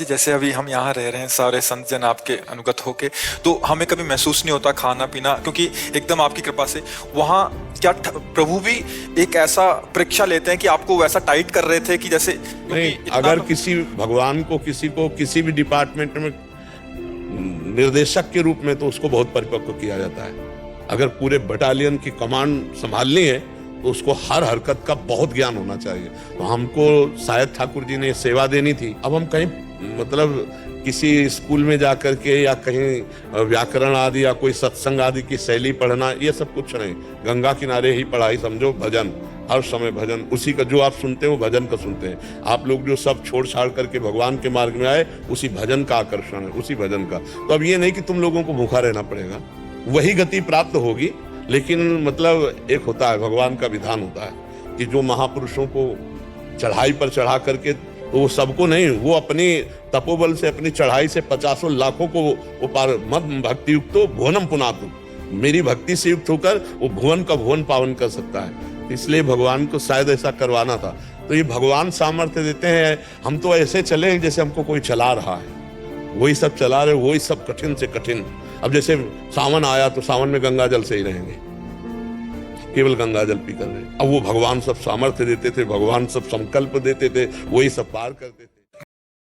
जैसे अभी हम यहाँ रह रहे हैं सारे संत जन आपके अनुगत होके, तो हमें कभी महसूस नहीं होता खाना पीना, क्योंकि एकदम आपकी कृपा से वहाँ क्या प्रभु भी एक ऐसा परीक्षा लेते हैं कि आपको वैसा टाइट कर रहे थे कि जैसे नहीं, अगर किसी भगवान को किसी को किसी भी डिपार्टमेंट में निर्देशक के रूप में, तो उसको बहुत परिपक्व किया जाता है। अगर पूरे बटालियन की कमांड संभालनी है तो उसको हर हरकत का बहुत ज्ञान होना चाहिए। तो हमको शायद ठाकुर जी ने सेवा देनी थी। अब हम कहीं मतलब किसी स्कूल में जाकर के या कहीं व्याकरण आदि या कोई सत्संग आदि की शैली पढ़ना, ये सब कुछ नहीं। गंगा किनारे ही पढ़ाई समझो, भजन हर समय भजन, उसी का जो आप सुनते हैं वो भजन का सुनते हैं। आप लोग जो सब छोड़ छाड़ करके भगवान के मार्ग में आए, उसी भजन का आकर्षण है, उसी भजन का। तो अब ये नहीं कि तुम लोगों को भूखा रहना पड़ेगा, वही गति प्राप्त होगी। लेकिन मतलब एक होता है, भगवान का विधान होता है कि जो महापुरुषों को चढ़ाई पर चढ़ा करके, तो वो सबको नहीं, वो अपनी तपोबल से अपनी चढ़ाई से 50 लाखों को वो पार मत भक्ति युक्तो भुवनम पुनातु, मेरी भक्ति से युक्त होकर वो भुवन का भुवन पावन कर सकता है। इसलिए भगवान को शायद ऐसा करवाना था। तो ये भगवान सामर्थ्य देते हैं। हम तो ऐसे चले जैसे हमको कोई चला रहा है, वही सब चला रहे, वही सब कठिन से कठिन। अब जैसे सावन आया तो सावन में गंगा जल से ही रहेंगे, केवल गंगा जल पी कर रहे। अब वो भगवान सब सामर्थ्य देते थे, भगवान सब संकल्प देते थे, वही सब पार करते थे।